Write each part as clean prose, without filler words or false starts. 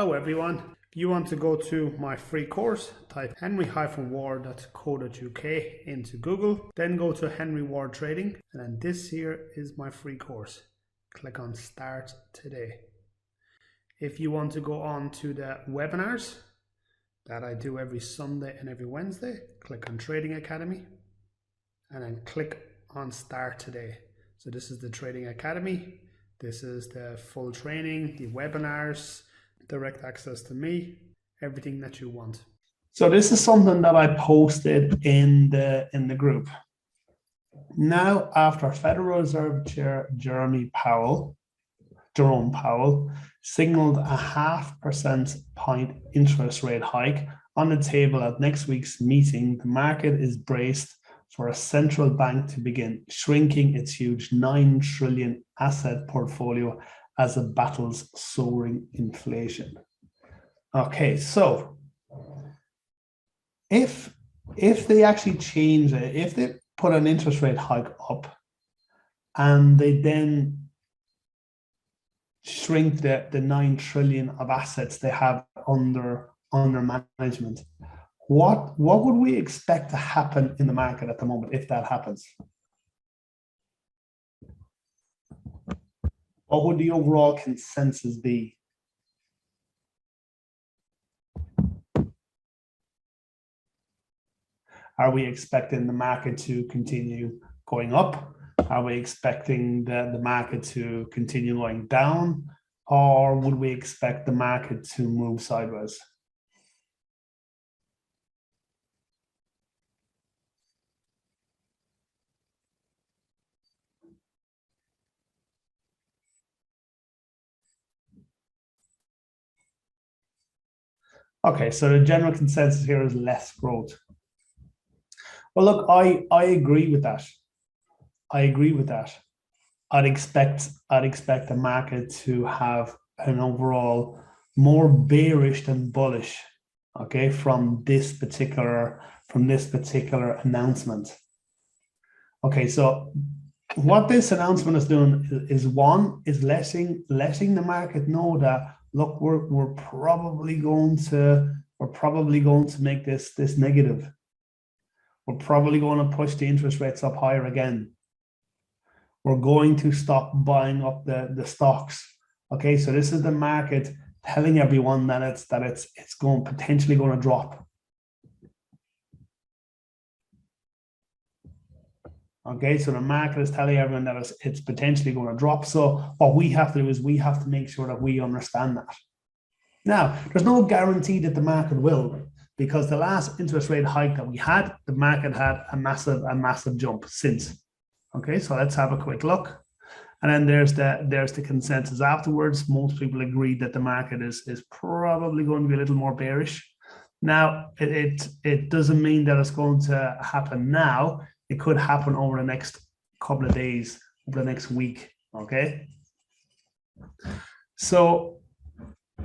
Hello everyone. If you want to go to my free course, type henry-ward.co.uk into Google, then go to Henry Ward Trading, and then this here is my free course. Click on Start Today. If you want to go on to the webinars that I do every Sunday and every Wednesday, click on Trading Academy and then click on Start Today. So this is the Trading Academy. This is the full training, the webinars, direct access to me, everything that you want. So this is something that I posted in the group. Now, after Federal Reserve Chair Jerome Powell signaled a 0.5% point interest rate hike on the table at next week's meeting, the market is braced for a central bank to begin shrinking its huge 9 trillion asset portfolio as it battles soaring inflation. Okay, so if they actually change it, if they put an interest rate hike up and they then shrink the 9 trillion of assets they have under management, what would we expect to happen in the market at the moment if that happens? What would the overall consensus be? Are we expecting the market to continue going up? Are we expecting the market to continue going down? Or would we expect the market to move sideways? Okay, so the general consensus here is less growth. Well, look, I agree with that. I'd expect the market to have an overall more bearish than bullish, okay, from this particular announcement. Okay, so what this announcement is doing is letting the market know that, look, we're probably going to make this negative. We're probably going to push the interest rates up higher again. We're going to stop buying up the stocks. Okay, so this is the market telling everyone that it's potentially going to drop. Okay, so the market is telling everyone that it's potentially going to drop. So what we have to do is we have to make sure that we understand that. Now, there's no guarantee that the market will, because the last interest rate hike that we had, the market had a massive jump since. Okay, so let's have a quick look. And then there's the consensus afterwards. Most people agree that the market is probably going to be a little more bearish. Now, it doesn't mean that it's going to happen now. It could happen over the next couple of days, over the next week, okay? So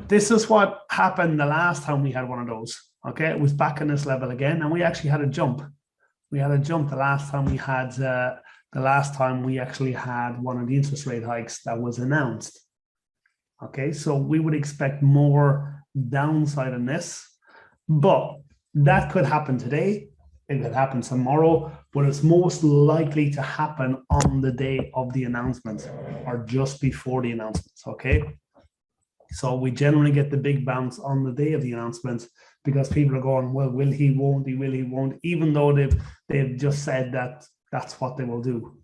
this is what happened the last time we had one of those, okay? It was back in this level again, and we actually had a jump. We had a jump the last time we actually had one of the interest rate hikes that was announced, okay? So we would expect more downside in this, but that could happen today. It could happen tomorrow, but it's most likely to happen on the day of the announcement or just before the announcements, okay? So we generally get the big bounce on the day of the announcement because people are going, well, will he, won't he, will he, won't, even though they've just said that that's what they will do.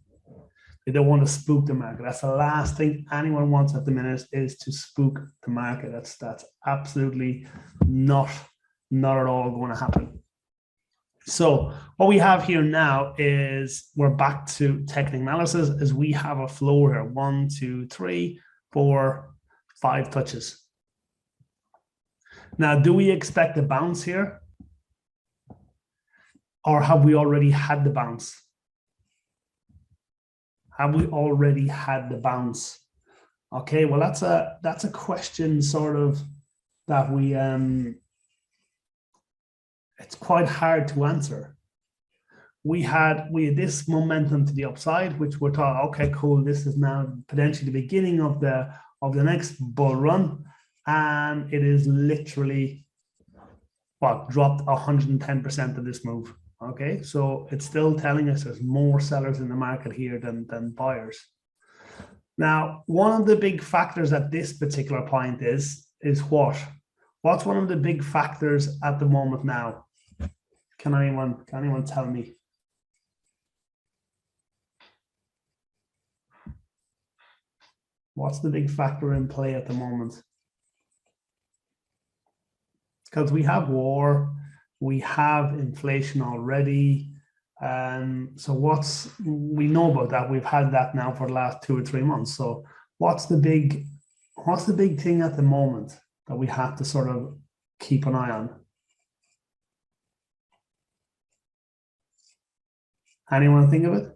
They don't want to spook the market. That's the last thing anyone wants at the minute, is to spook the market. That's absolutely not at all going to happen. So what we have here now is we're back to technical analysis as we have a flow here. 1, 2, 3, 4, 5 touches. Now, do we expect a bounce here? Or have we already had the bounce? Have we already had the bounce? Okay, well, that's a question sort of that we it's quite hard to answer. We had this momentum to the upside, which we're thought, okay, cool, this is now potentially the beginning of the next bull run. and it is literally what dropped 110% of this move. Okay, so it's still telling us there's more sellers in the market here than buyers. Now, one of the big factors at this particular point is what? What's one of the big factors at the moment now? Can anyone tell me? What's the big factor in play at the moment? Because we have war, we have inflation already. So we know about that. We've had that now for the last 2 or 3 months. So what's the big thing at the moment that we have to sort of keep an eye on? Anyone think of it?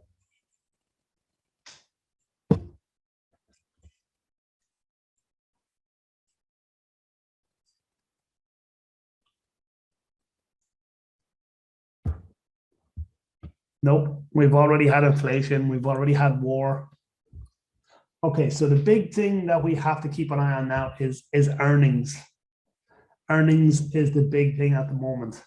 Nope. We've already had inflation. We've already had war. Okay, so the big thing that we have to keep an eye on now is earnings. Earnings is the big thing at the moment.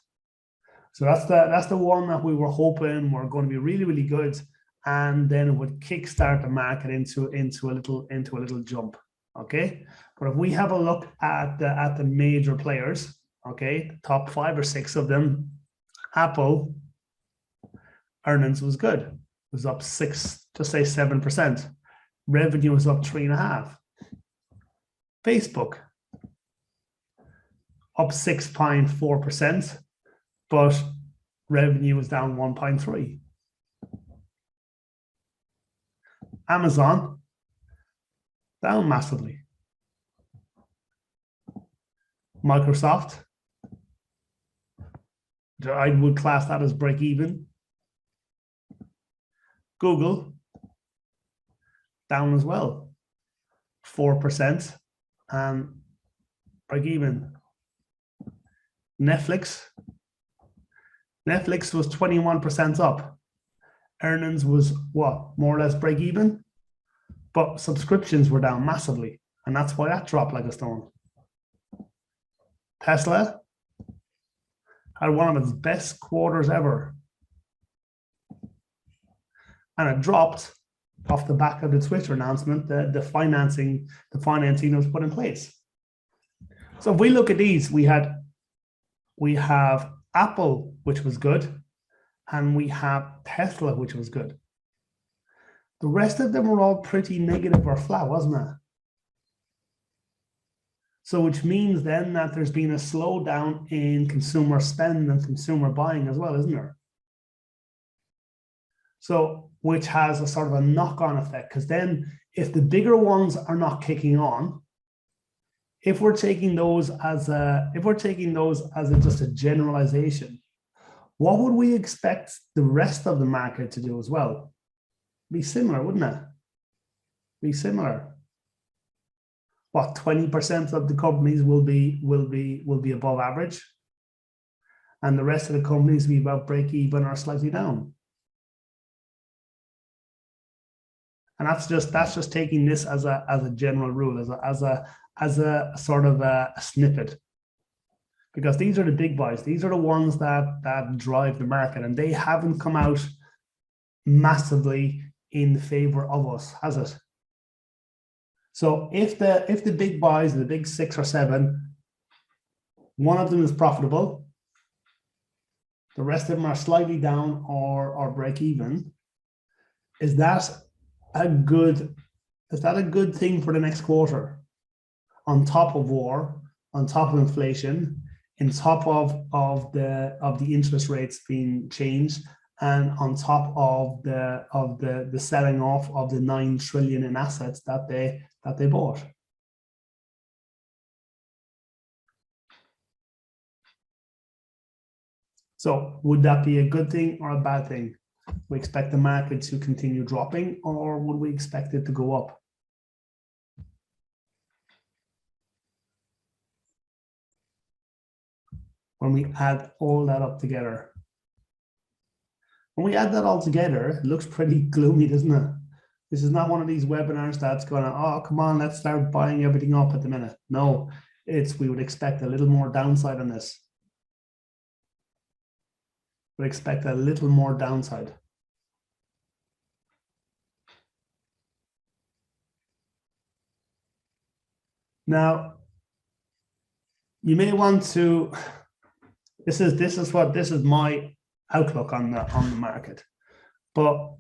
So that's the one that we were hoping were going to be really, really good, and then it would kickstart the market into a little jump. Okay, but if we have a look at the major players, okay, the top 5 or 6 of them, Apple earnings was good. It was up 6, just say 7%. Revenue was up 3.5%. Facebook up 6.4%, but revenue was down 1.3%. Amazon down massively. Microsoft, I would class that as break even. Google down as well, 4% and break even. Netflix was 21% up. Earnings was what, more or less break even, but subscriptions were down massively, and that's why that dropped like a stone. Tesla had one of its best quarters ever, and it dropped off the back of the Twitter announcement that the financing was put in place. So if we look at these, we have Apple, which was good, and we have Tesla, which was good. The rest of them were all pretty negative or flat, wasn't it? So which means then that there's been a slowdown in consumer spend and consumer buying as well, isn't there? So which has a sort of a knock-on effect, because then if the bigger ones are not kicking on, if we're taking those as just a generalization, what would we expect the rest of the market to do as well? Be similar, wouldn't it? Be similar. What, 20% of the companies will be above average, and the rest of the companies will be about break even or slightly down. And that's just taking this as a general rule, as a sort of a snippet, because these are the big boys. These are the ones that drive the market, and they haven't come out massively in favor of us, has it? So if the big boys, the big 6 or 7, one of them is profitable, the rest of them are slightly down or break even, is that a good thing for the next quarter? On top of war, on top of inflation, on top of the interest rates being changed, and on top of the selling off of the 9 trillion in assets that they bought. So would that be a good thing or a bad thing? We expect the market to continue dropping, or would we expect it to go up? When we add all that up together. When we add that all together, it looks pretty gloomy, doesn't it? This is not one of these webinars that's going to, oh, come on, let's start buying everything up at the minute. No, we would expect a little more downside on this. We expect a little more downside. Now, you may want to. This is my outlook on the market. But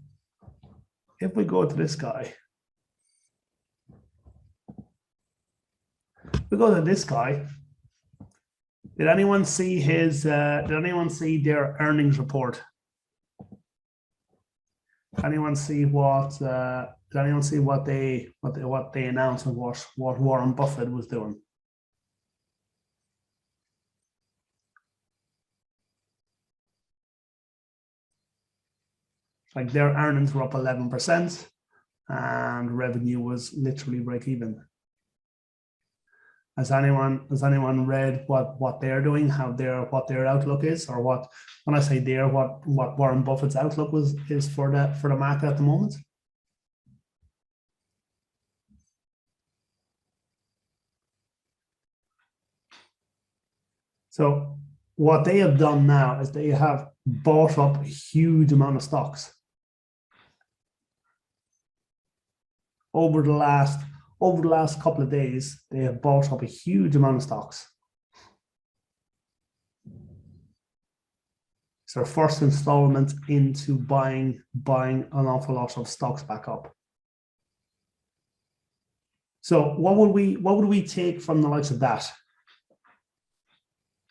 if we go to this guy, we go to this guy. Did anyone see his? Did anyone see their earnings report? Anyone see what? Did anyone see what they announced and what Warren Buffett was doing? Like their earnings were up 11%, and revenue was literally break even. Has anyone read what they're doing, what their outlook is, or what, when I say there, what Warren Buffett's outlook is for the market at the moment? So what they have done now is they have bought up a huge amount of stocks over the last couple of days. They have bought up a huge amount of stocks. It's their first installment into buying an awful lot of stocks back up. So what would we take from the likes of that?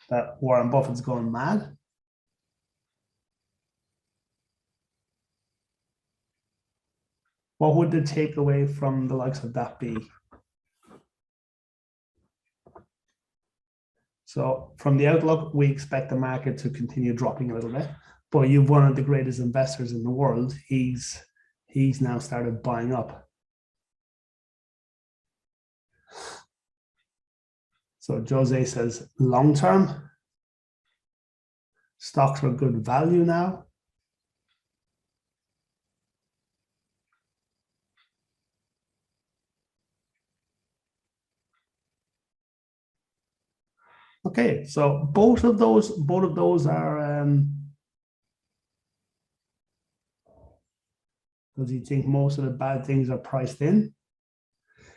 That Warren Buffett's going mad? What would the takeaway from the likes of that be? So from the outlook, we expect the market to continue dropping a little bit, but you've one of the greatest investors in the world. He's now started buying up. So Jose says, long term, stocks are good value now. Okay, so both of those are. Does he think most of the bad things are priced in?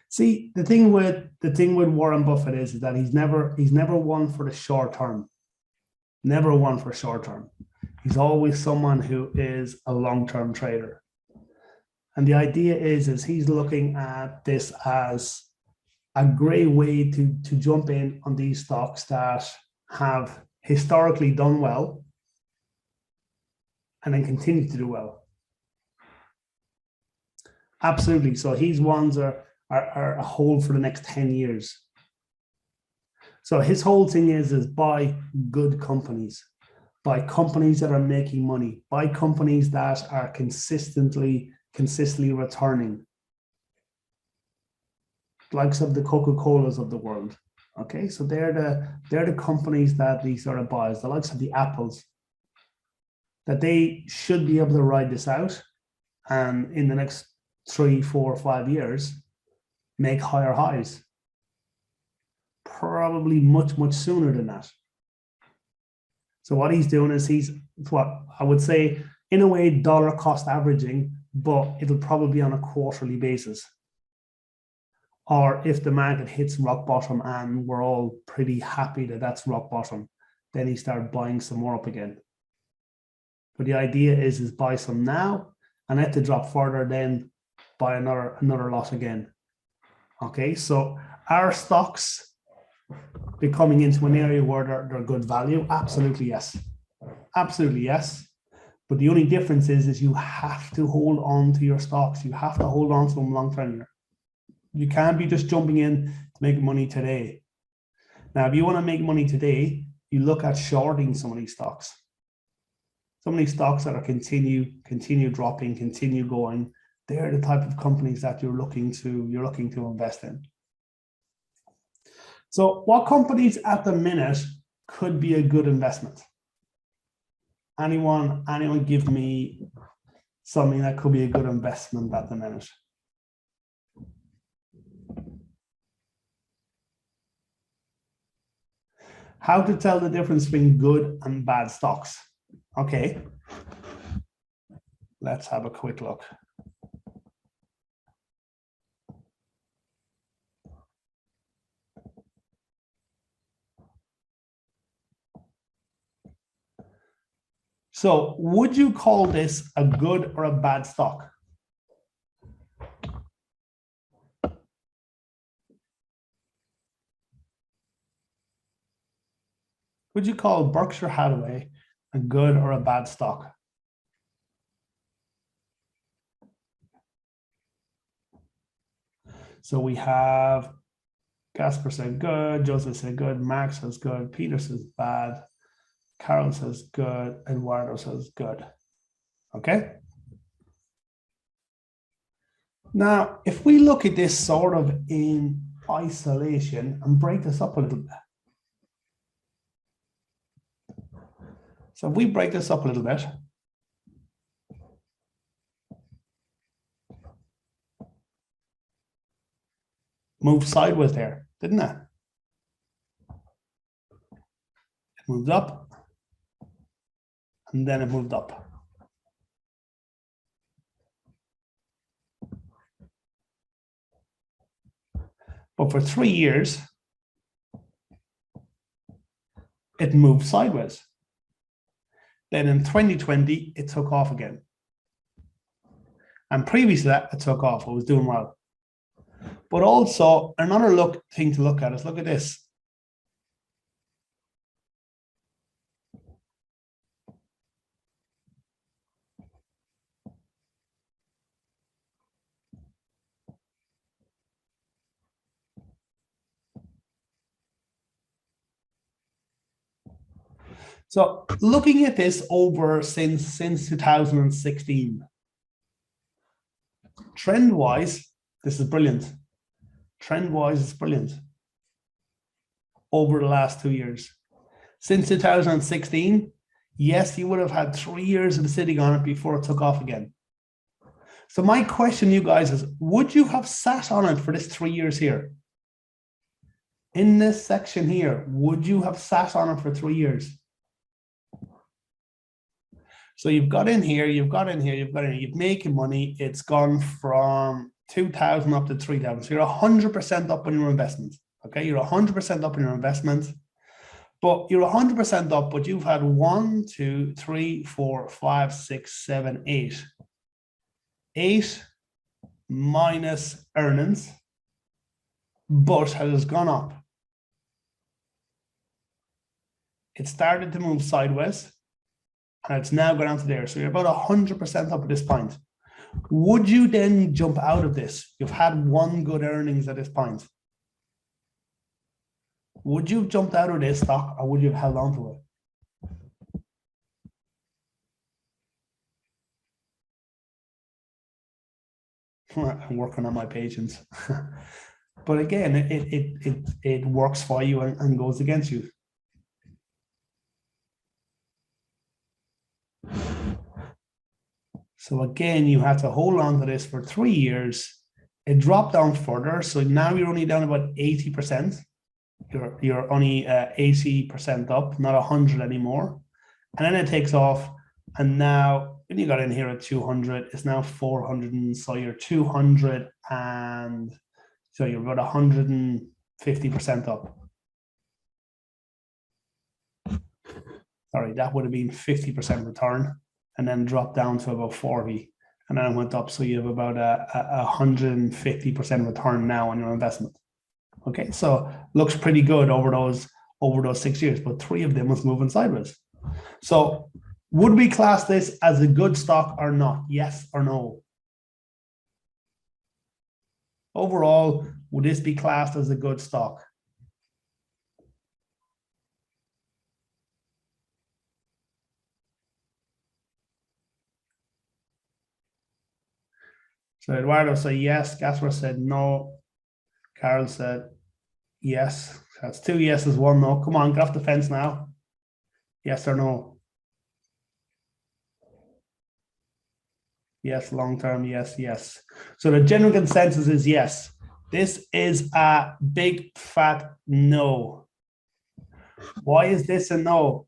See, the thing with Warren Buffett is that he's never one for the short term. Never one for short term. He's always someone who is a long-term trader. And the idea is he's looking at this as a great way to jump in on these stocks that have historically done well and then continue to do well. Absolutely. So his ones are a hold for the next 10 years. So his whole thing is buy good companies, buy companies that are making money, buy companies that are consistently returning. Likes of the Coca-Colas of the world. Okay, so they're the companies that he sort of buys, the likes of the Apples, that they should be able to ride this out and in the next 3, 4, 5 years make higher highs. Probably much sooner than that. So what he's doing is he's what I would say in a way dollar cost averaging, but it'll probably be on a quarterly basis. Or if the market hits rock bottom and we're all pretty happy that that's rock bottom, then he starts buying some more up again. But the idea is buy some now and let it drop further, then buy another lot again. Okay, so are stocks becoming into an area where they're good value? Absolutely yes. Absolutely yes. But the only difference is you have to hold on to your stocks. You have to hold on to them long term. You can't be just jumping in to make money today. Now, if you want to make money today, you look at shorting some of these stocks. Some of these stocks that are continue dropping, continue going. They're the type of companies that you're looking to invest in. So, what companies at the minute could be a good investment? Anyone give me something that could be a good investment at the minute? How to tell the difference between good and bad stocks. Okay. Let's have a quick look. So would you call this a good or a bad stock? Would you call Berkshire Hathaway a good or a bad stock? So we have Gasper said good, Joseph said good, Mark says good, Peter says bad, Carol says good, Eduardo says good. Okay. Now, if we look at this sort of in isolation and break this up a little bit. So if we break this up a little bit, moved sideways there, didn't it? It moved up, and then it moved up. But for 3 years, it moved sideways. Then in 2020, it took off again. And previous to that, it took off. It was doing well. But also, another thing to look at is look at this. So looking at this over since 2016, trend-wise, this is brilliant. Trend-wise, it's brilliant. Over the last 2 years. Since 2016, yes, you would have had 3 years of the sitting on it before it took off again. So my question to you guys is, would you have sat on it for this 3 years here? In this section here, would you have sat on it for 3 years? So you've got in here, you've got in here, you've got in here, you're making money. It's gone from 2,000 up to 3,000. So you're 100% up on your investment. Okay, you're 100% up in your investment, but you're 100% up, but you've had 1, 2, 3, 4, 5, 6, 7, 8. 8 minus earnings, but has gone up. It started to move sideways, and it's now gone down to there. So you're about 100% up at this point. Would you then jump out of this? You've had 1 good earnings at this point. Would you have jumped out of this stock, or would you have held on to it? I'm working on my patience. But again, it works for you and goes against you. So again, you have to hold on to this for 3 years. It dropped down further. So now you're only down about 80%. You're only 80% up, not 100 anymore. And then it takes off. And now when you got in here at 200, it's now 400. And so you're 200 and so you're about 150% up. Sorry, that would have been 50% return, and then dropped down to about 40, and then it went up. So you have about a 150% return now on your investment. Okay, so looks pretty good over those 6 years, but 3 of them was moving sideways. So would we class this as a good stock or not? Yes or no? Overall, would this be classed as a good stock? So Eduardo said yes, Gasper said no, Carol said yes. That's 2 yeses, 1 no. Come on, get off the fence now. Yes or no? Yes, long term, yes, yes. So the general consensus is yes. This is a big fat no. Why is this a no?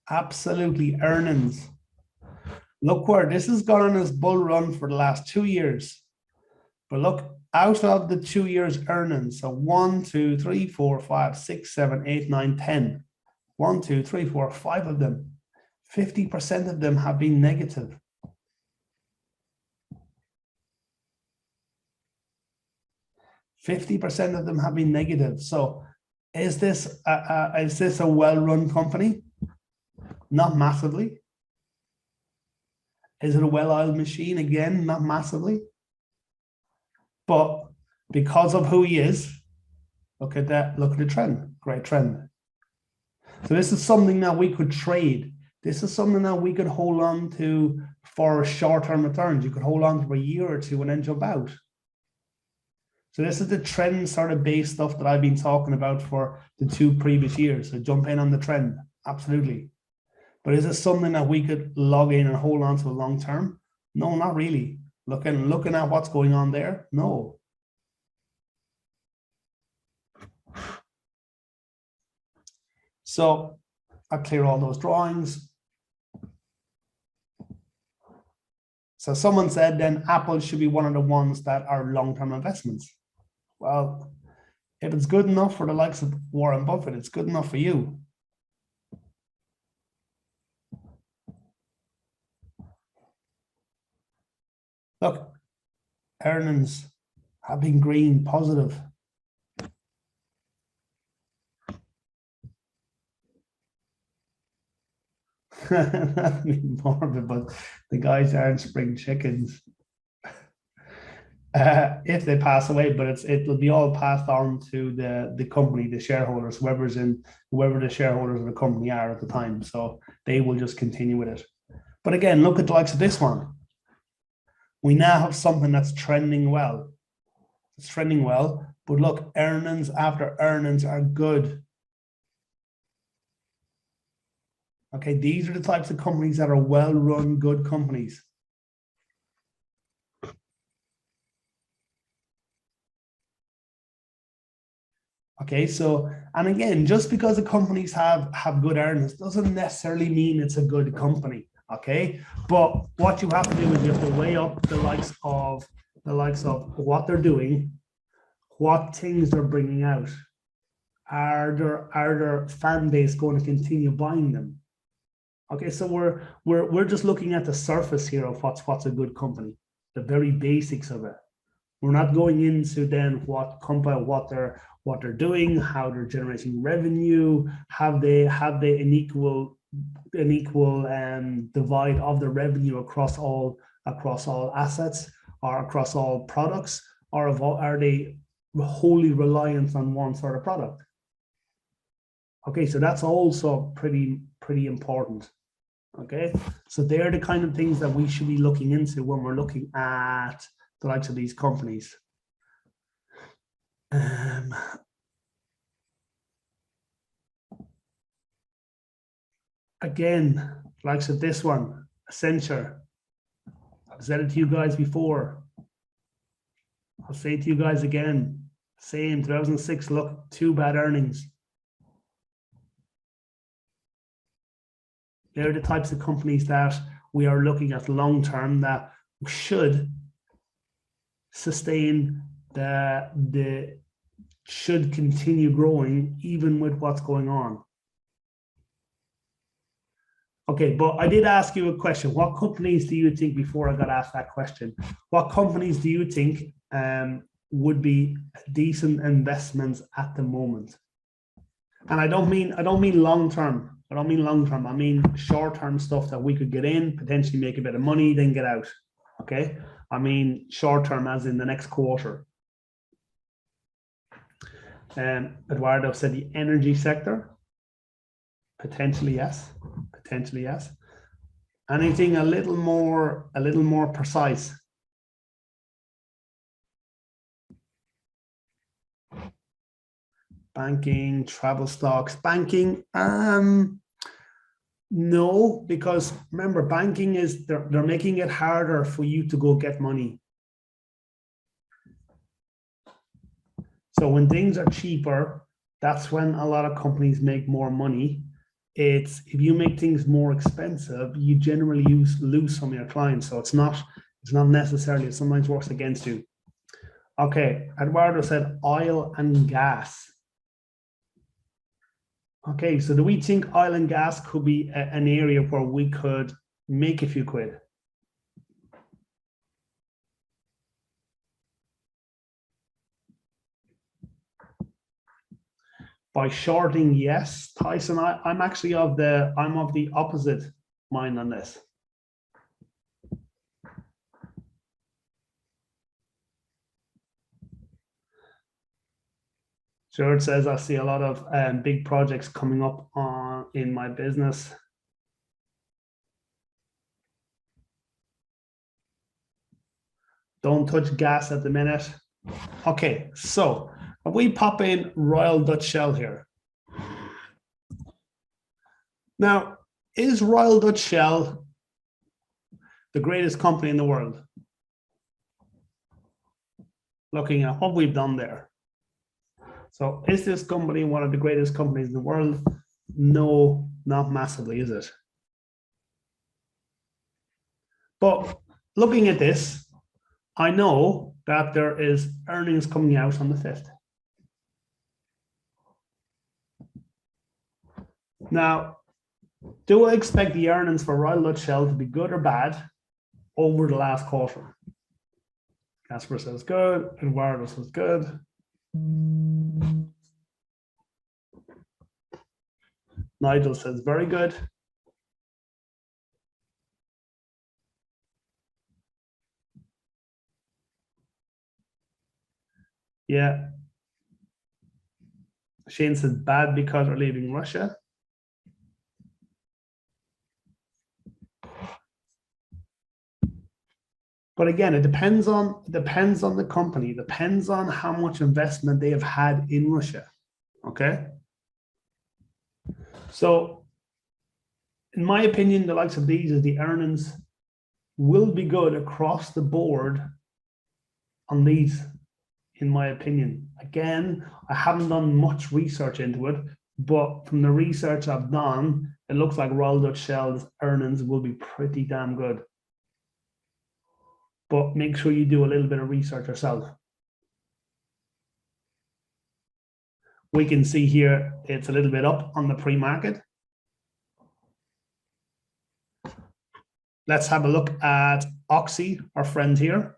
Absolutely, earnings. Look where this has gone on this bull run for the last 2 years. But look, out of the 2 years earnings, so 1, 2, 3, 4, 5, 6, 7, 8, 9, 10. 1, 2, 3, 4, 5 of them. 50% of them have been negative. %50 of them have been negative. So is this a well-run company? Not massively. Is it a well-oiled machine? Again, not massively. But because of who he is, look at that, look at the trend, great trend. So this is something that we could trade. This is something that we could hold on to for short-term returns. You could hold on to for a year or two and then jump out. So this is the trend sort of based stuff that I've been talking about for the 2 previous years. So jump in on the trend, absolutely. But is it something that we could log in and hold on to long term? No, not really. Looking at what's going on there, no. So I'll clear all those drawings. So someone said then Apple should be one of the ones that are long-term investments. Well, if it's good enough for the likes of Warren Buffett, it's good enough for you. Look, earnings have been green, positive. Nothing morbid, but the guys aren't spring chickens. If they pass away, but it'll be all passed on to the company, the shareholders, whoever the shareholders of the company are at the time. So they will just continue with it. But again, look at the likes of this one. We now have something that's trending well. It's trending well, but look, earnings after earnings are good. Okay, these are the types of companies that are well-run, good companies. Okay, so, and again, just because the companies have good earnings doesn't necessarily mean it's a good company. Okay, but what you have to do is you have to weigh up the likes of what they're doing, what things they're bringing out. Are their fan base going to continue buying them? Okay, so we're just looking at the surface here of what's a good company, the very basics of it. We're not going into then what they're doing, how they're generating revenue, have they an equal divide of the revenue across all assets or across all products, or are they wholly reliant on one sort of product? Okay, so that's also pretty important. Okay, so they're the kind of things that we should be looking into when we're looking at the likes of these companies. Again, likes of this one, Accenture. I've said it to you guys before. I'll say it to you guys again. Same 2006. Look, 2 bad earnings. They're the types of companies that we are looking at long term that should sustain should continue growing even with what's going on. Okay, but I did ask you a question. What companies do you think, before I got asked that question, what companies do you think would be decent investments at the moment? And I don't mean long term. I don't mean long term. I mean short term stuff that we could get in, potentially make a bit of money, then get out. Okay. I mean short term, as in the next quarter. Eduardo said the energy sector. Potentially yes. Potentially yes. Anything a little more precise? Banking, travel stocks, banking. No, because remember, banking is they're making it harder for you to go get money. So when things are cheaper, that's when a lot of companies make more money. It's if you make things more expensive, you generally lose some of your clients. So it's not necessarily, it sometimes works against you. Okay, Eduardo said oil and gas. Okay, so do we think oil and gas could be an area where we could make a few quid? By shorting, yes. Tyson, I'm actually of the opposite mind on this. George says, I see a lot of big projects coming up in my business. Don't touch gas at the minute. Okay, so if we pop in Royal Dutch Shell here. Now, is Royal Dutch Shell the greatest company in the world? Looking at what we've done there. So is this company one of the greatest companies in the world? No, not massively, is it? But looking at this, I know that there is earnings coming out on the 5th. Now, do I expect the earnings for Royal Dutch Shell to be good or bad over the last quarter? Casper says good, Eduardo says good. Nigel says very good. Yeah. Shane says bad because we're leaving Russia. But again, it depends on the company, it depends on how much investment they have had in Russia. Okay. So in my opinion, the likes of these is the earnings will be good across the board on these, in my opinion. Again, I haven't done much research into it, but from the research I've done, it looks like Royal Dutch Shell's earnings will be pretty damn good. But make sure you do a little bit of research yourself. We can see here it's a little bit up on the pre-market. Let's have a look at Oxy, our friend here.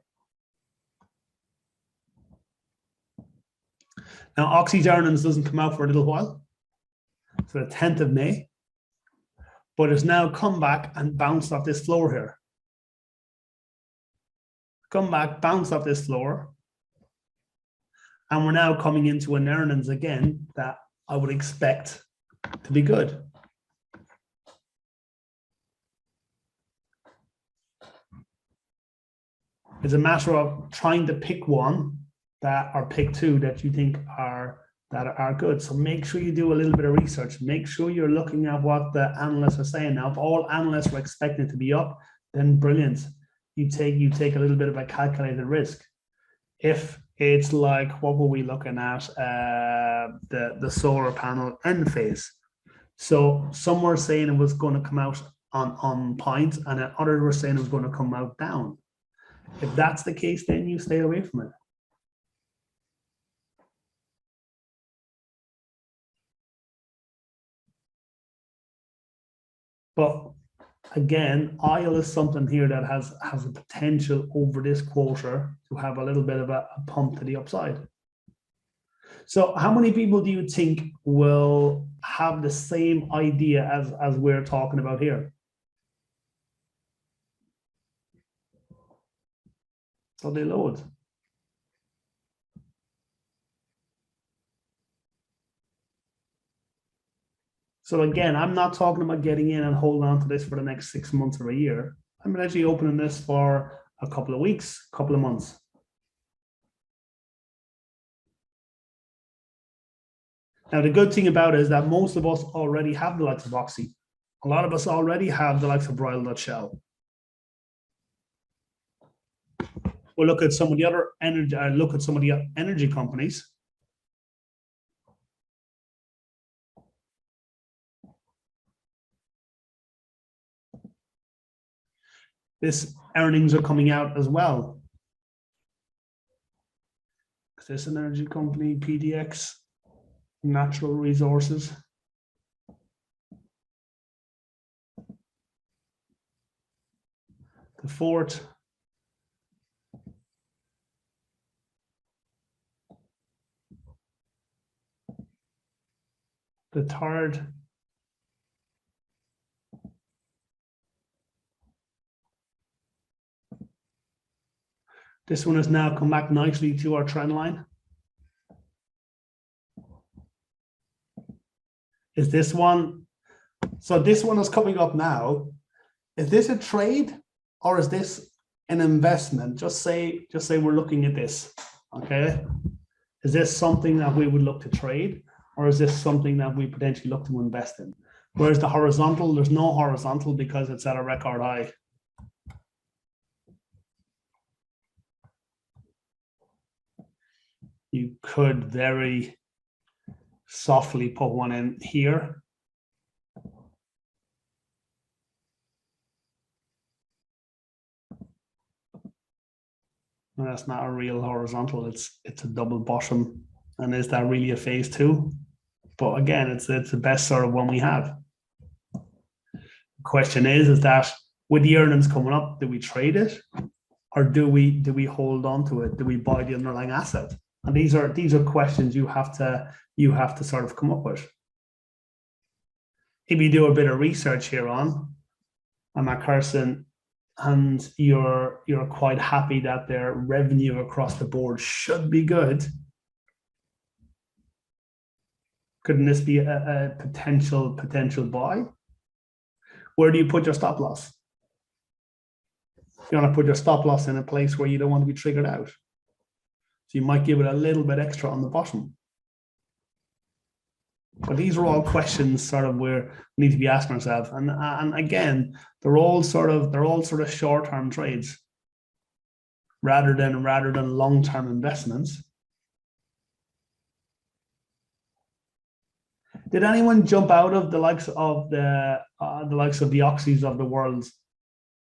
Now, Oxy's earnings doesn't come out for a little while. So the 10th of May. But it's now come back and bounced off this floor here. Come back, bounce off this floor. And we're now coming into an earnings again that I would expect to be good. It's a matter of trying to pick one that or pick two that you think are good. So make sure you do a little bit of research. Make sure you're looking at what the analysts are saying. Now, if all analysts are expecting it to be up, then brilliant. You take a little bit of a calculated risk. If it's like, what were we looking at? The solar panel end phase. So some were saying it was going to come out on point, and others were saying it was going to come out down. If that's the case, then you stay away from it. But again, oil is something here that has a potential over this quarter to have a little bit of a pump to the upside. So how many people do you think will have the same idea as we're talking about here? So they load. So again, I'm not talking about getting in and holding on to this for the next 6 months or a year. I'm actually opening this for a couple of weeks, couple of months. Now, the good thing about it is that most of us already have the likes of Oxy. A lot of us already have the likes of Royal Dutch Shell. We'll look at some of the other energy companies. This earnings are coming out as well. Is this an energy company? PDX, Natural Resources. The fourth, the third, this one has now come back nicely to our trend line. Is this one? So this one is coming up now. Is this a trade or is this an investment? Just say we're looking at this, okay? Is this something that we would look to trade or is this something that we potentially look to invest in? Whereas the horizontal, there's no horizontal because it's at a record high. You could very softly put one in here. And that's not a real horizontal, it's a double bottom. And is that really a phase two? But again, it's the best sort of one we have. The question is that with the earnings coming up, do we trade it? Or do we hold on to it? Do we buy the underlying asset? And these are questions you have to sort of come up with. If you do a bit of research here on, I'm a person, and you're quite happy that their revenue across the board should be good, couldn't this be a potential buy? Where do you put your stop loss? You want to put your stop loss in a place where you don't want to be triggered out. So you might give it a little bit extra on the bottom. But these are all questions sort of where we need to be asking ourselves. And again, they're all sort of short-term trades rather than long-term investments. Did anyone jump out of the likes of the Oxys of the world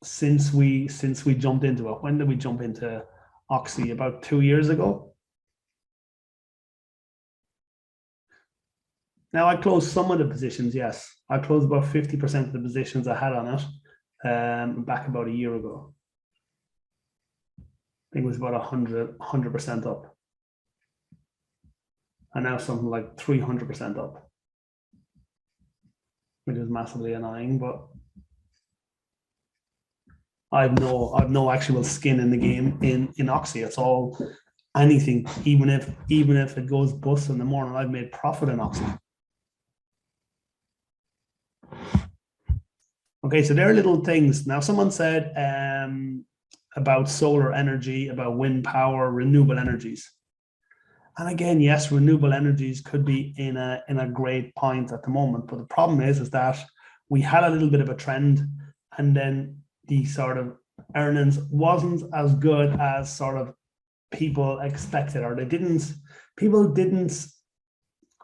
since we jumped into it? When did we jump into Oxy? About 2 years ago. Now I closed some of the positions. Yes, I closed about 50% of the positions I had on it back about a year ago. I think it was about 100% up, and now something like 300% up, which is massively annoying. But I've no actual skin in the game in Oxy. It's all anything. Even if it goes bust in the morning, I've made profit in Oxy. Okay, so there are little things. Now, someone said about solar energy, about wind power, renewable energies. And again, yes, renewable energies could be in a great point at the moment. But the problem is that we had a little bit of a trend, and then the sort of earnings wasn't as good as sort of people expected, or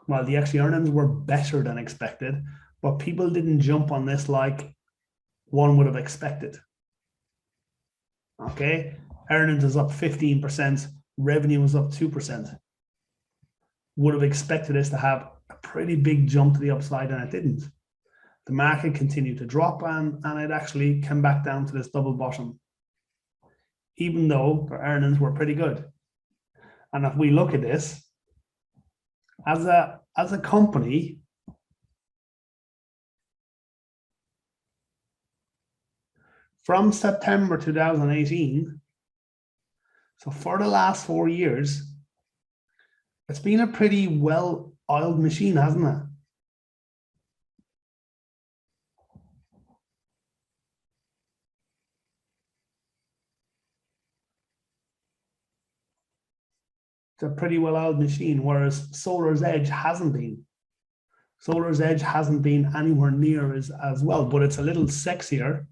well, the actual earnings were better than expected, but people didn't jump on this like one would have expected. Okay, earnings is up 15%, revenue was up 2%. Would have expected this to have a pretty big jump to the upside, and it didn't. The market continued to drop, and it actually came back down to this double bottom, even though their earnings were pretty good. And if we look at this as a company, from September 2018, so for the last 4 years, it's been a pretty well-oiled machine, hasn't it? It's a pretty well-oiled machine, whereas Solar's Edge hasn't been. Solar's edge hasn't been anywhere near as well, but it's a little sexier.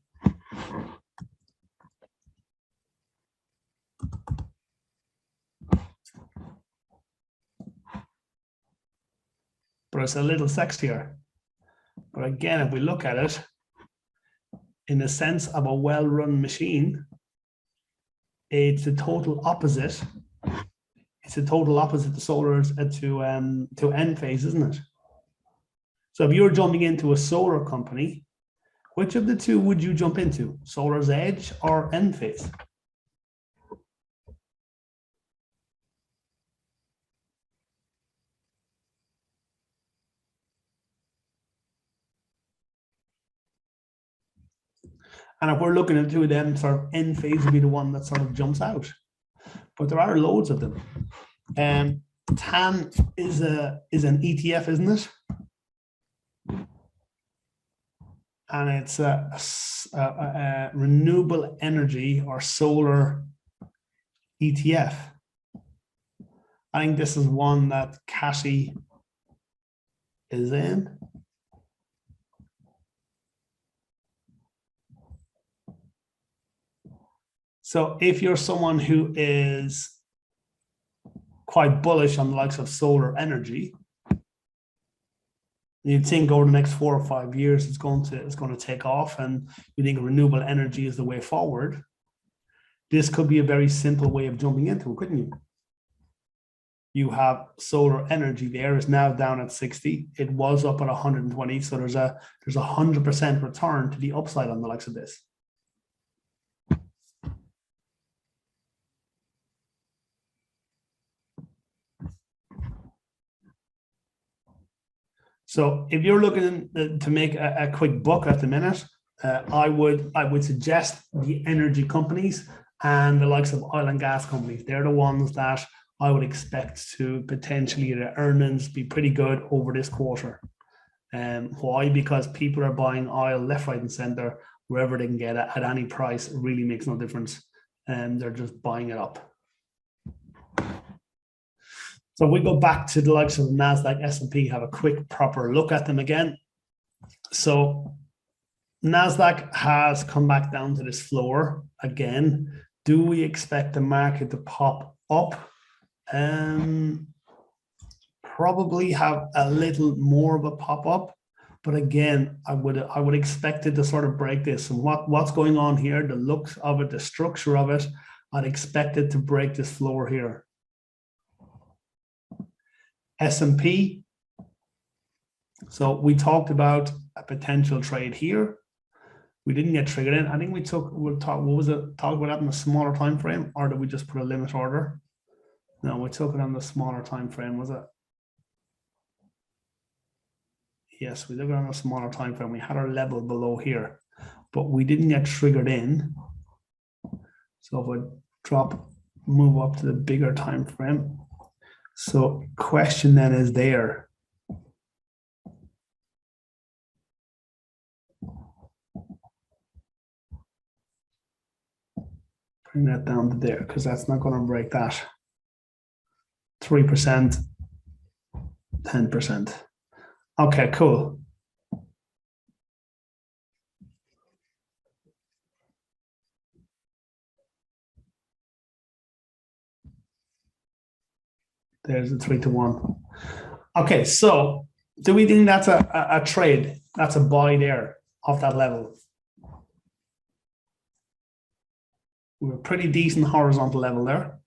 But it's a little sexier. But again, if we look at it in the sense of a well-run machine, it's a total opposite. It's a total opposite to solar's to Enphase, isn't it? So if you're jumping into a solar company, which of the two would you jump into? Solar's edge or Enphase? And if we're looking at two of them, sort of Enphase would be the one that sort of jumps out. But there are loads of them. TAN is an ETF, isn't it? And it's a renewable energy or solar ETF. I think this is one that Cassie is in. So if you're someone who is quite bullish on the likes of solar energy, you think over the next 4 or 5 years it's going to take off, and you think renewable energy is the way forward, this could be a very simple way of jumping into it, couldn't you? You have solar energy there, is now down at 60. It was up at 120, so there's a 100% return to the upside on the likes of this. So if you're looking to make a quick buck at the minute, I would suggest the energy companies and the likes of oil and gas companies. They're the ones that I would expect to potentially the earnings be pretty good over this quarter. Why? Because people are buying oil left, right, and center wherever they can get it at any price. It really makes no difference, and they're just buying it up. So we go back to the likes of NASDAQ, S&P, have a quick proper look at them again. So NASDAQ has come back down to this floor again. Do we expect the market to pop up? Probably have a little more of a pop up, but again, I would expect it to sort of break this. And what's going on here, the looks of it, the structure of it, I'd expect it to break this floor here. S&P. So we talked about a potential trade here. We didn't get triggered in. I think we'll talk about that in a smaller time frame, or did we just put a limit order? No, we took it on the smaller time frame, was it? Yes, we took it on a smaller time frame. We had our level below here, but we didn't get triggered in. So if we move up to the bigger time frame. So question then is there. Bring that down to there, because that's not going to break that. 3%, 10%. Okay, cool. There's a 3-to-1. Okay, so do we think that's a trade? That's a buy there off that level. We were pretty decent horizontal level there.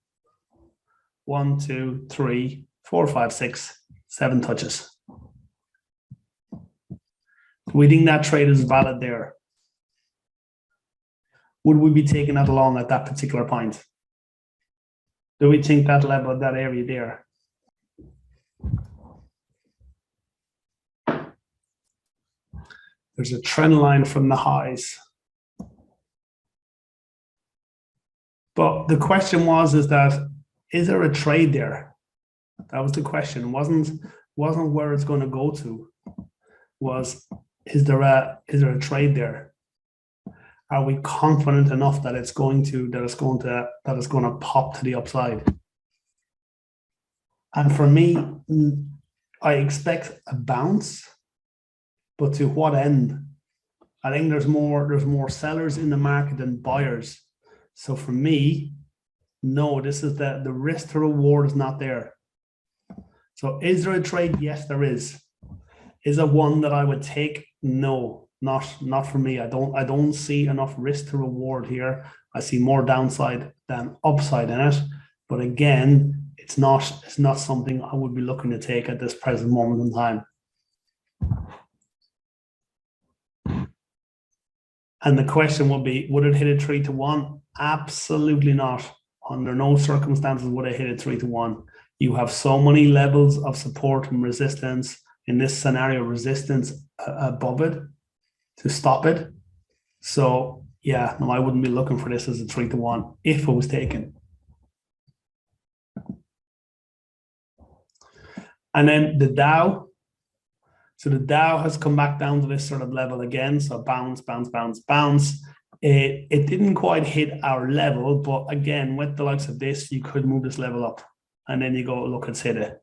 1, 2, 3, 4, 5, 6, 7 touches. We think that trade is valid there. Would we be taking that along at that particular point? Do we think that level, that area there? There's a trend line from the highs. But the question is there a trade there? That was the question. Wasn't where it's going to go to. Is there a trade there? Are we confident enough that it's going to pop to the upside? And for me, I expect a bounce, but to what end? I think there's more sellers in the market than buyers. So for me, no, this is the risk to reward is not there. So is there a trade? Yes, there is. Is it one that I would take? No, not for me. I don't see enough risk to reward here. I see more downside than upside in it. But again, it's not something I would be looking to take at this present moment in time. And the question would be, would it hit a 3-to-1? Absolutely not. Under no circumstances would it hit a 3-to-1. You have so many levels of support and resistance. In this scenario, resistance above it to stop it. So yeah, no, I wouldn't be looking for this as a 3-to-1 if it was taken. And then the Dow. So the Dow has come back down to this sort of level again. So bounce, bounce, bounce, bounce. It didn't quite hit our level, but again, with the likes of this, you could move this level up. And then you go, look, it's hit it.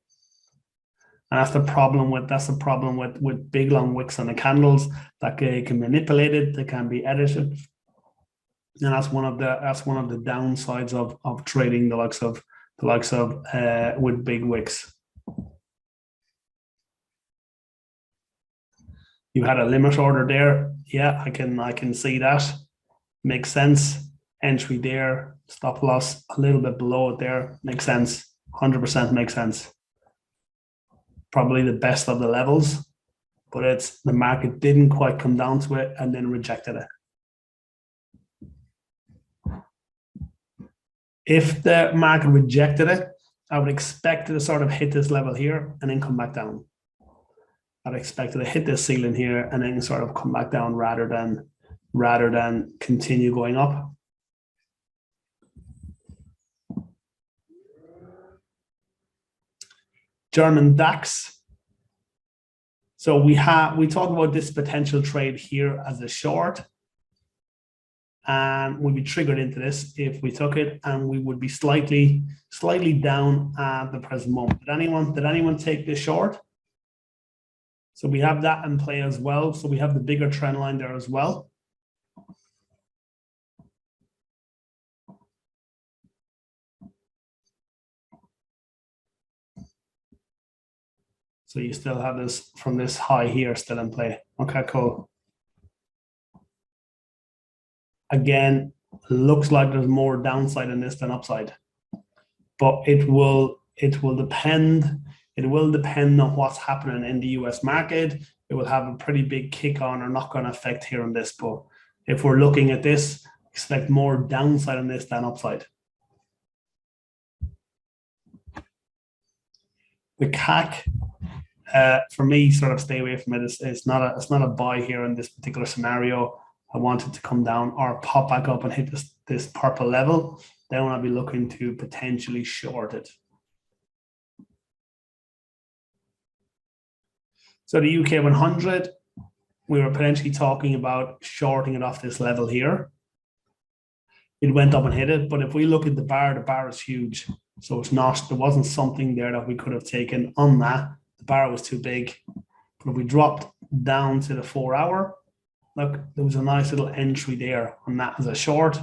And that's the problem with big long wicks on the candles that can be manipulated, they can be edited. And that's one of the downsides of trading the likes of with big wicks. You had a limit order there. Yeah, I can see that. Makes sense. Entry there, stop loss a little bit below it there. Makes sense. 100% makes sense. Probably the best of the levels, but it's the market didn't quite come down to it and then rejected it. If the market rejected it, I would expect it to sort of hit this level here and then come back down. I'd expect it to hit this ceiling here and then sort of come back down rather than continue going up. German DAX. So we talk about this potential trade here as a short, and we'd be triggered into this if we took it, and we would be slightly down at the present moment. Did anyone take this short? So we have that in play as well. So we have the bigger trend line there as well. So you still have this from this high here still in play. Okay, cool. Again, looks like there's more downside in this than upside, but it will depend. It will depend on what's happening in the US market. It will have a pretty big kick on or knock on effect here on this. But if we're looking at this, expect more downside on this than upside. The CAC, for me, sort of stay away from it. It's not a buy here in this particular scenario. I want it to come down or pop back up and hit this purple level. Then I'll be looking to potentially short it. So the UK 100, we were potentially talking about shorting it off this level here. It went up and hit it, but if we look at the bar is huge. So there wasn't something there that we could have taken on that. The bar was too big. But if we dropped down to the 4 hour, look, there was a nice little entry there on that as a short.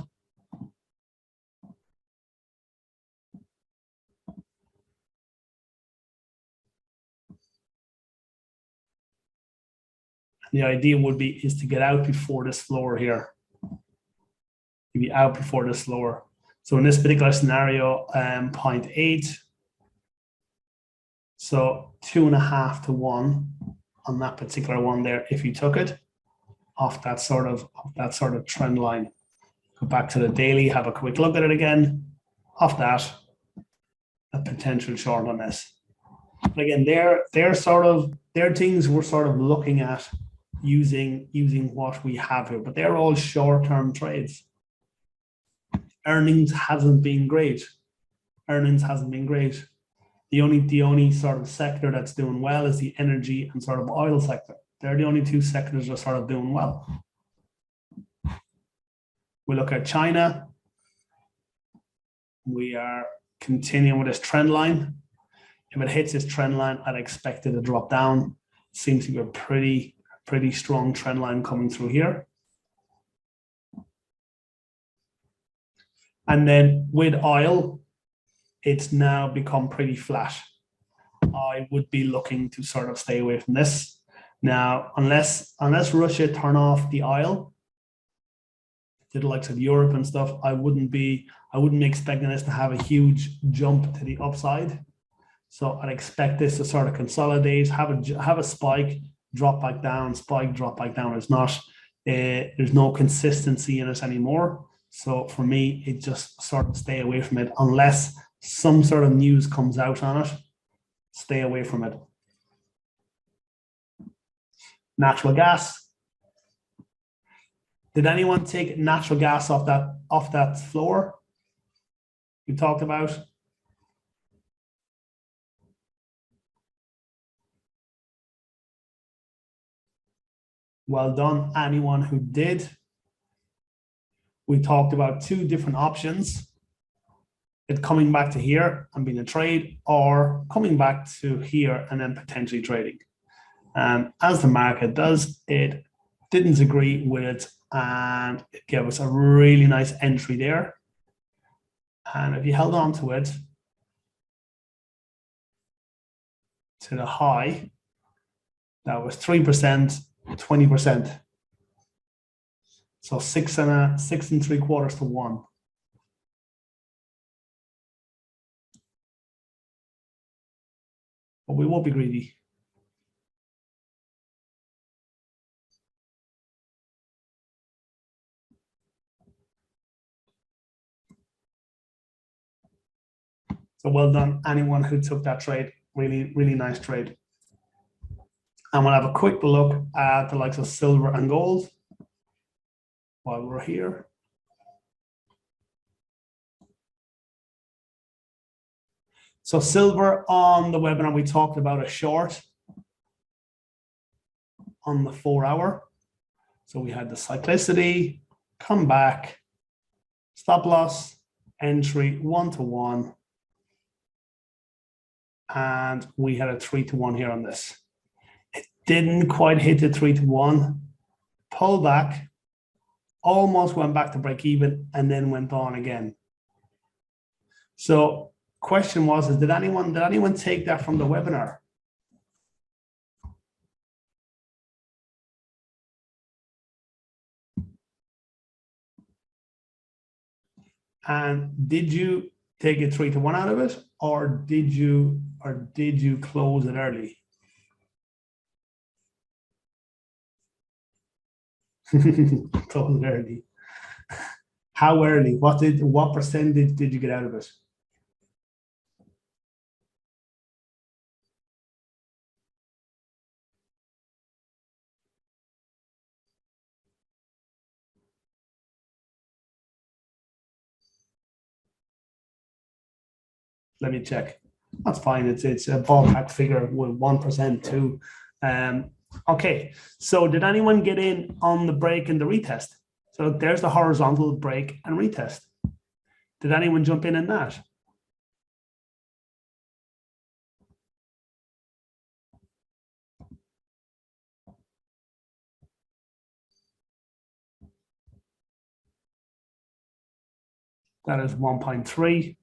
The idea is to get out before this floor here. To be out before this floor. So in this particular scenario, 0.8. So 2.5 to 1 on that particular one there. If you took it off that sort of trend line, go back to the daily, have a quick look at it again. Off that, a potential short on this. But again, they're things we're sort of looking at using what we have here, but they're all short-term trades. Earnings hasn't been great. The only sort of sector that's doing well is the energy and sort of oil sector. They're the only two sectors that are sort of doing well. We look at China. We are continuing with this trend line. If it hits this trend line, I'd expect it to drop down. Seems to be a pretty strong trend line coming through here. And then with oil, it's now become pretty flat. I would be looking to sort of stay away from this. Now, unless Russia turn off the oil to the likes of Europe and stuff, I wouldn't be expecting this to have a huge jump to the upside. So I'd expect this to sort of consolidate, have a spike, drop back down, spike, drop back down. It's not, there's no consistency in it anymore. So for me, it just sort of stay away from it unless some sort of news comes out on it. Stay away from it. Natural gas. Did anyone take natural gas off that floor we talked about? Well done, anyone who did. We talked about two different options. It coming back to here and being a trade, or coming back to here and then potentially trading. As the market does, it didn't agree with it, and it gave us a really nice entry there. And if you held on to it to the high, that was 3%, 20%. So 6 3/4 to 1. But we won't be greedy. So well done, anyone who took that trade. Really, really nice trade. And we'll have a quick look at the likes of silver and gold while we're here. So silver, on the webinar, we talked about a short on the 4 hour. So we had the cyclicity, come back, stop loss, entry 1 to 1. And we had a 3 to 1 here on this. It didn't quite hit the 3 to 1, pull back, almost went back to break even, and then went on again. So question was, did anyone take that from the webinar? And did you take a 3 to 1 out of it, or did you close it early? Close it early. How early? What percentage did you get out of it? Let me check. That's fine. It's a ballpark figure with 1% too. Okay, so did anyone get in on the break and the retest? So there's the horizontal break and retest. Did anyone jump in that? That is 1.3.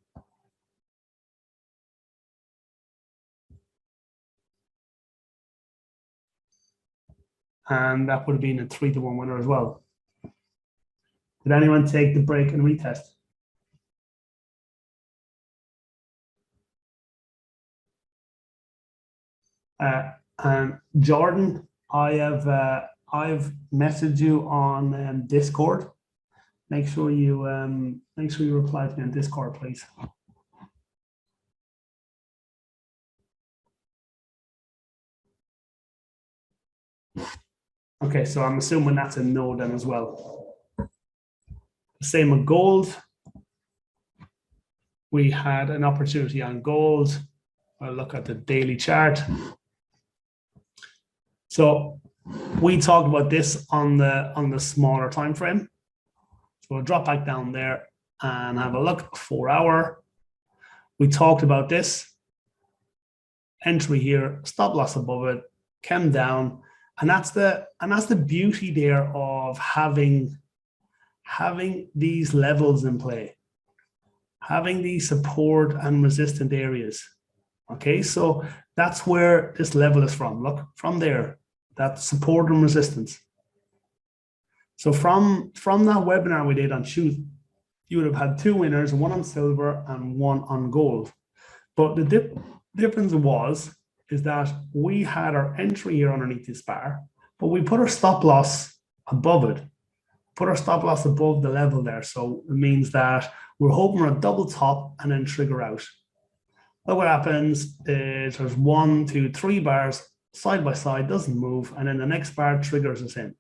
And that would have been a 3 to 1 winner as well. Did anyone take the break and retest? And Jordan, I've messaged you on Discord. Make sure you reply to me on Discord, please. Okay, so I'm assuming that's a no then as well. Same with gold. We had an opportunity on gold. I'll look at the daily chart. So we talked about this on the smaller time frame. So we'll drop back down there and have a look. 4 hour. We talked about this. entry here, stop loss above it, came down, and that's the beauty there of having these levels in play, having these support and resistant areas. Okay, so that's where this level is from. Look, from there, that's support and resistance. So from that webinar we did on Tuesday, you would have had two winners, one on silver and one on gold. But the difference is that we had our entry here underneath this bar, but we put our stop loss above it, put our stop loss above the level there. So it means that we're hoping for a double top and then trigger out. Look what happens is there's 1, 2, 3 bars side by side, doesn't move, and then the next bar triggers us in.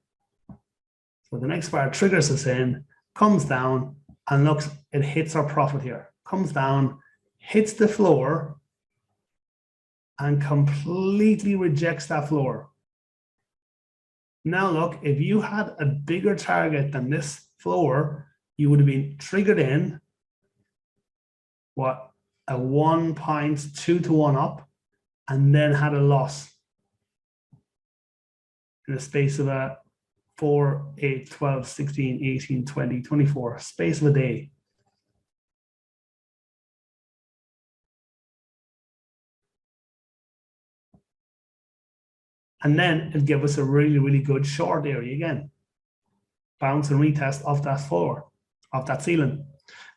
So the next bar triggers us in, comes down, and looks, it hits our profit here. Comes down, hits the floor, and completely rejects that floor. Now look, if you had a bigger target than this floor, you would have been triggered in, what, a 1.2 to 1 up, and then had a loss in a space of a 4, 8, 12, 16, 18, 20, 24, space of a day. And then it gave us a really, really good short area again. Bounce and retest off that floor, off that ceiling.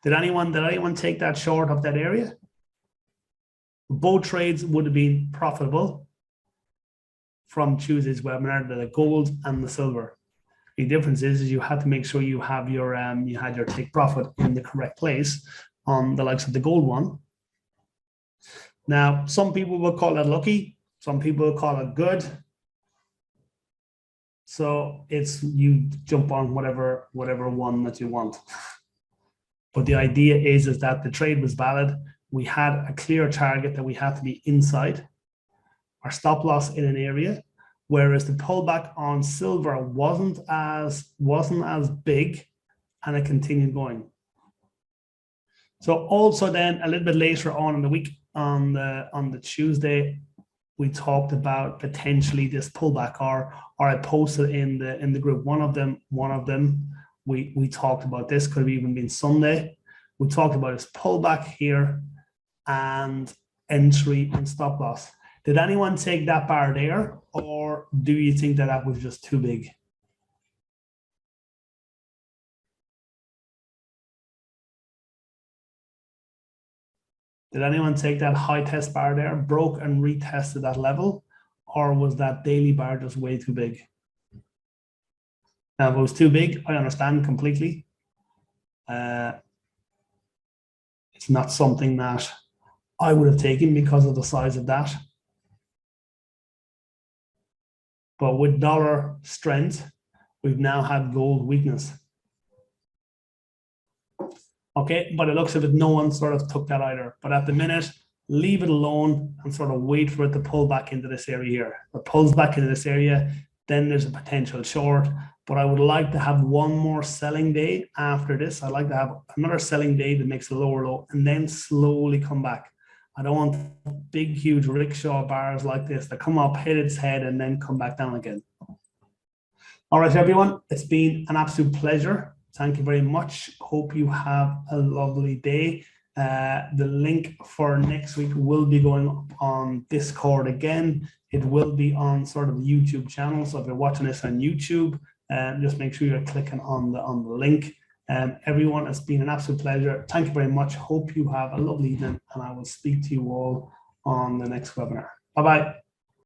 Did anyone take that short of that area? Both trades would have been profitable from Tuesday's webinar, the gold and the silver. The difference is you had to make sure you have your you had your take profit in the correct place on the likes of the gold one. Now, some people will call it lucky, some people will call it good. So it's you jump on whatever one that you want. But the idea is that the trade was valid. We had a clear target that we had to be inside. Our stop loss in an area, whereas the pullback on silver wasn't as big, and it continued going. So also then a little bit later on in the week, on the Tuesday, we talked about potentially this pullback, or I posted in the group one of them. We talked about this, could have even been Sunday. We talked about this pullback here and entry and stop loss. Did anyone take that bar there, or do you think that that was just too big? Did anyone take that high test bar there, broke and retested that level, or was that daily bar just way too big? Now, if it was too big, I understand completely. It's not something that I would have taken because of the size of that. But with dollar strength, we've now had gold weakness. Okay, but it looks as if no one sort of took that either. But at the minute, leave it alone and sort of wait for it to pull back into this area here. If it pulls back into this area, then there's a potential short. But I would like to have one more selling day after this. I'd like to have another selling day that makes a lower low and then slowly come back. I don't want big, huge rickshaw bars like this that come up, hit its head, and then come back down again. All right, everyone, it's been an absolute pleasure. Thank you very much. Hope you have a lovely day. The link for next week will be going up on Discord again. It will be on sort of the YouTube channel. So if you're watching this on YouTube, just make sure you're clicking on the link. Everyone, it's been an absolute pleasure. Thank you very much. Hope you have a lovely evening, and I will speak to you all on the next webinar. Bye-bye.